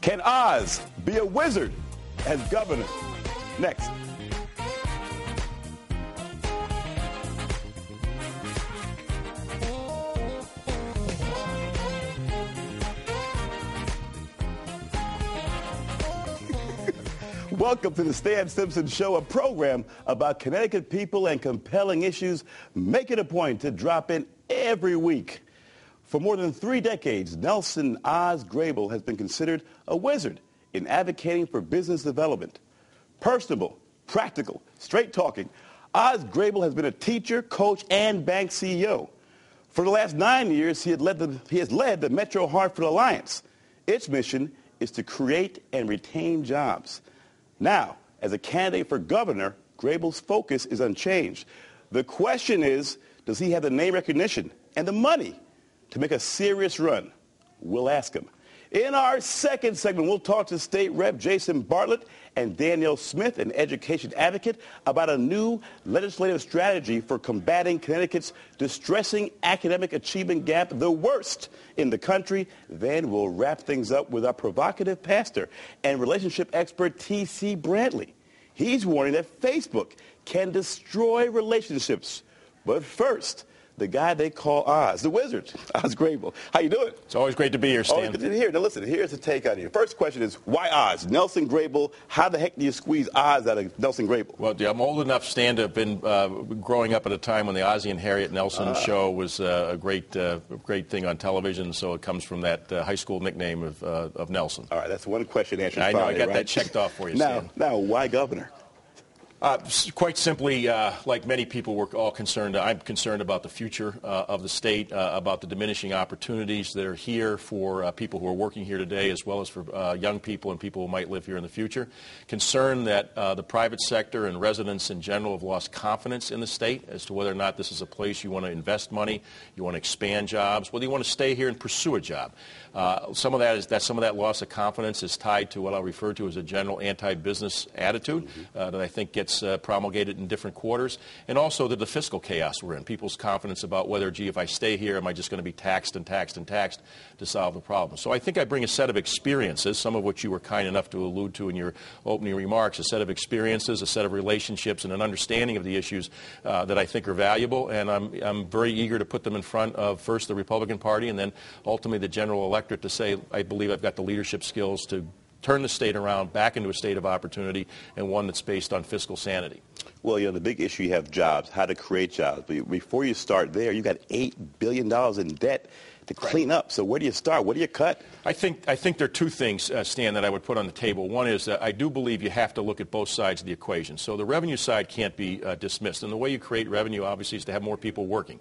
Can Oz be a wizard as governor? Next. Welcome to the Stan Simpson Show, a program about Connecticut people and compelling issues. Make it a point to drop in every week. For more than 3 decades, Nelson Oz Griebel has been considered a wizard in advocating for business development. Personable, practical, straight-talking, Oz Griebel has been a teacher, coach, and bank CEO. For the last 9 years, he has led the Metro Hartford Alliance. Its mission is to create and retain jobs. Now, as a candidate for governor, Griebel's focus is unchanged. The question is, does he have the name recognition and the money to make a serious run? We'll ask him. In our second segment, we'll talk to State Rep Jason Bartlett and Danielle Smith, an education advocate, about a new legislative strategy for combating Connecticut's distressing academic achievement gap, the worst in the country. Then we'll wrap things up with our provocative pastor and relationship expert T.C. Brantley. He's warning that Facebook can destroy relationships. But first, the guy they call Oz, the wizard, Oz Griebel. How you doing? It's always great to be here, Stan. Always good to be here. Now listen, here's the take on you. First question is, why Oz? Nelson Griebel. How the heck do you squeeze Oz out of Nelson Griebel? Well, I'm old enough, Stan, to have been growing up at a time when the Ozzie and Harriet Nelson show was a great thing on television, so it comes from that high school nickname of Nelson. All right, that's one question answered. I know, Friday, I got right? that checked off for you, Stan. Now, why governor? Quite simply, like many people, we're all concerned. I'm concerned about the future of the state, about the diminishing opportunities that are here for people who are working here today, as well as for young people and people who might live here in the future. Concerned that the private sector and residents in general have lost confidence in the state as to whether or not this is a place you want to invest money, you want to expand jobs, whether you want to stay here and pursue a job. Some of that loss of confidence is tied to what I'll refer to as a general anti-business attitude that I think gets promulgated in different quarters, and also the fiscal chaos we're in. People's confidence about whether, gee, if I stay here, am I just going to be taxed and taxed and taxed to solve the problem? So I think I bring a set of experiences, some of which you were kind enough to allude to in your opening remarks, a set of experiences, a set of relationships, and an understanding of the issues that I think are valuable, and I'm very eager to put them in front of first the Republican Party and then ultimately the general electorate to say, I believe I've got the leadership skills to turn the state around back into a state of opportunity and one that's based on fiscal sanity. Well, the big issue you have jobs, how to create jobs. But before you start there, you got $8 billion in debt to clean up. So where do you start? What do you cut? I think there are two things, Stan, that I would put on the table. One is that I do believe you have to look at both sides of the equation. So the revenue side can't be dismissed. And the way you create revenue, obviously, is to have more people working.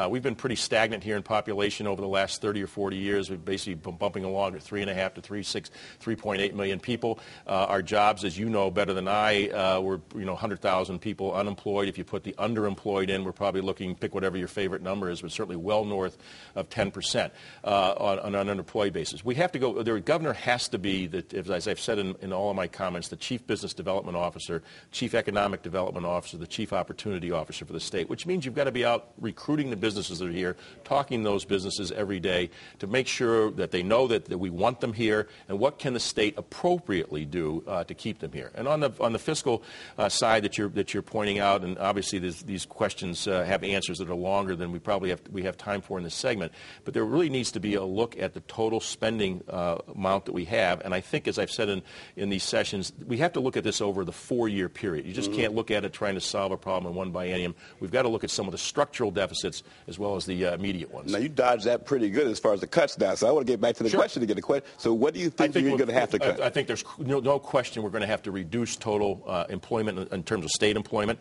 We've been pretty stagnant here in population over the last 30 or 40 years. We've basically been bumping along at 3.5 to 3.8 million people. Our jobs, as you know better than I, were 100,000 people unemployed. If you put the underemployed in, we're probably looking, pick whatever your favorite number is, but certainly well north of 10%. On an unemployed basis. We have to go, the governor has to be, as I've said in all of my comments, the chief business development officer, chief economic development officer, the chief opportunity officer for the state, which means you've got to be out recruiting the businesses that are here, talking to those businesses every day to make sure that they know that we want them here and what can the state appropriately do to keep them here. And on the fiscal side that you're pointing out, and obviously these questions have answers that are longer than we have time for in this segment, but there really needs to be a look at the total spending amount that we have. And I think, as I've said in these sessions, we have to look at this over the 4-year period. You just can't look at it trying to solve a problem in one biennium. We've got to look at some of the structural deficits as well as the immediate ones. Now, you dodged that pretty good as far as the cuts now, so I want to get back to the question to get a question. So what do you think you're going to have to cut? I think there's no question we're going to have to reduce total employment in terms of state employment.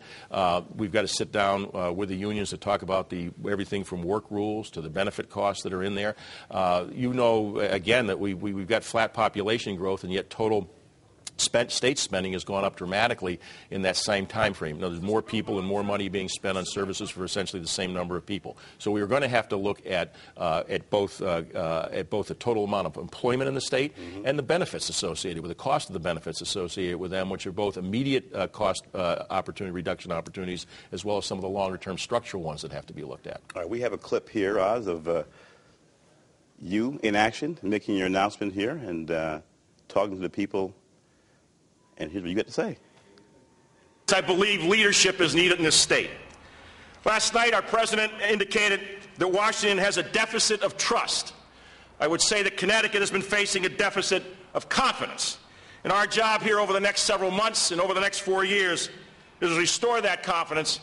We've got to sit down with the unions to talk about everything from work rules to the benefit costs that are in there. Again, that we've got flat population growth, and yet total state spending has gone up dramatically in that same time frame. Now, there's more people and more money being spent on services for essentially the same number of people. So we are going to have to look at both the total amount of employment in the state and the benefits associated with the cost of the benefits associated with them, which are both immediate cost opportunity reduction opportunities as well as some of the longer-term structural ones that have to be looked at. All right, we have a clip here, Oz, of you in action, making your announcement here, and talking to the people, and here's what you got to say. I believe leadership is needed in this state. Last night, our president indicated that Washington has a deficit of trust. I would say that Connecticut has been facing a deficit of confidence. And our job here over the next several months and over the next 4 years is to restore that confidence,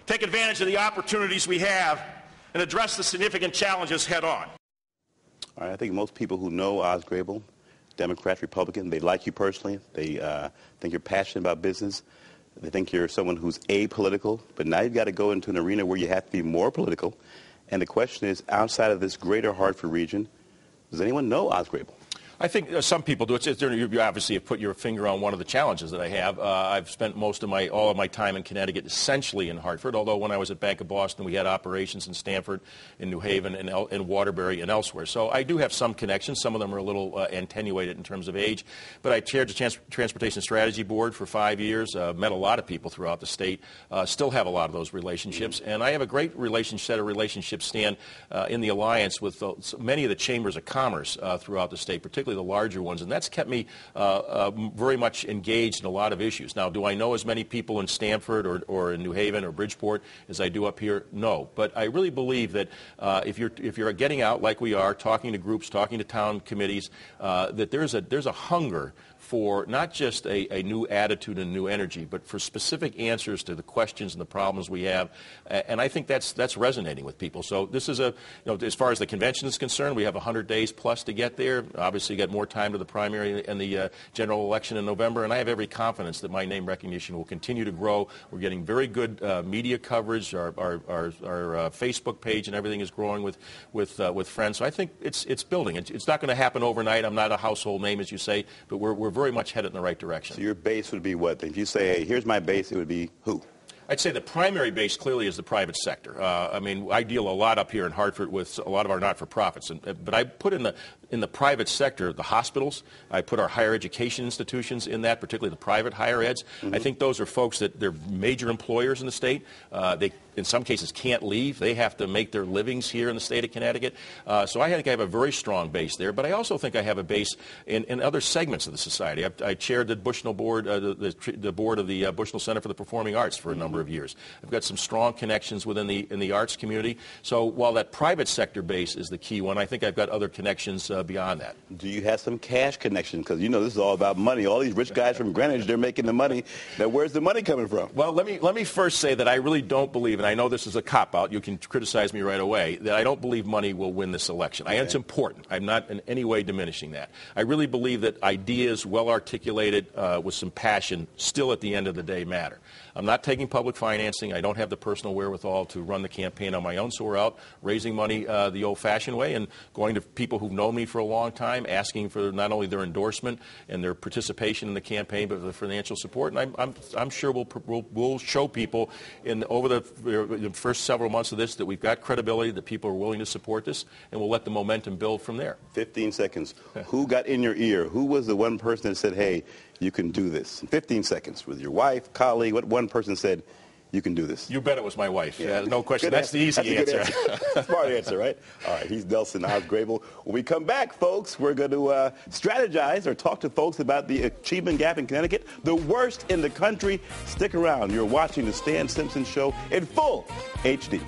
take advantage of the opportunities we have, and address the significant challenges head on. All right, I think most people who know Oz Griebel, Democrat, Republican, they like you personally. They think you're passionate about business. They think you're someone who's apolitical. But now you've got to go into an arena where you have to be more political. And the question is, outside of this greater Hartford region, does anyone know Oz Griebel? I think some people do. You obviously have put your finger on one of the challenges that I have. I've spent all of my time in Connecticut essentially in Hartford, although when I was at Bank of Boston, we had operations in Stamford, in New Haven, in Waterbury, and elsewhere. So I do have some connections. Some of them are a little attenuated in terms of age. But I chaired the Transportation Strategy Board for 5 years, met a lot of people throughout the state, still have a lot of those relationships. And I have a great set of relationships, Stan, in the alliance with many of the chambers of commerce throughout the state, particularly the larger ones, and that's kept me very much engaged in a lot of issues. Now, do I know as many people in Stamford or in New Haven or Bridgeport as I do up here? No, but I really believe that if you're getting out like we are, talking to groups, talking to town committees, that there's a hunger for not just a new attitude and new energy, but for specific answers to the questions and the problems we have. And I think that's resonating with people. So this is as far as the convention is concerned, we have 100 days plus to get there. Obviously, you got more time to the primary and the general election in November. And I have every confidence that my name recognition will continue to grow. We're getting very good media coverage. Our Facebook page and everything is growing with friends. So I think it's building. It's not going to happen overnight. I'm not a household name, as you say, but we're very much headed in the right direction. So your base would be what? If you say, hey, here's my base, it would be who? I'd say the primary base clearly is the private sector. I mean, I deal a lot up here in Hartford with a lot of our not-for-profits, but I put in the private sector the hospitals. I put our higher education institutions in that, particularly the private higher eds. Mm-hmm. I think those are folks that they're major employers in the state. They, in some cases, can't leave. They have to make their livings here in the state of Connecticut. So I think I have a very strong base there, but I also think I have a base in other segments of the society. I chaired the Bushnell board, the board of the Bushnell Center for the Performing Arts for a number of years. I've got some strong connections in the arts community. So while that private sector base is the key one, I think I've got other connections beyond that. Do you have some cash connections? Because you know this is all about money. All these rich guys from Greenwich, they're making the money. Now, where's the money coming from? Well, let me first say that I really don't believe, and I know this is a cop-out, you can criticize me right away, that I don't believe money will win this election. Okay. It's important. I'm not in any way diminishing that. I really believe that ideas, well articulated, with some passion, still at the end of the day matter. I'm not taking public financing. I don't have the personal wherewithal to run the campaign on my own, so we're out raising money the old-fashioned way and going to people who've known me for a long time, asking for not only their endorsement and their participation in the campaign, but the financial support. And I'm sure we'll show people over the first several months of this that we've got credibility, that people are willing to support this, and we'll let the momentum build from there. 15 seconds. Who got in your ear? Who was the one person that said, hey, you can do this? 15 seconds. With your wife, colleague, what one person said, you can do this? You bet it was my wife. Yeah, no question. That's the easy answer. Smart answer, right? All right, he's Nelson Oz Griebel. When we come back, folks, we're going to strategize or talk to folks about the achievement gap in Connecticut, the worst in the country. Stick around. You're watching the Stan Simpson Show in full HD.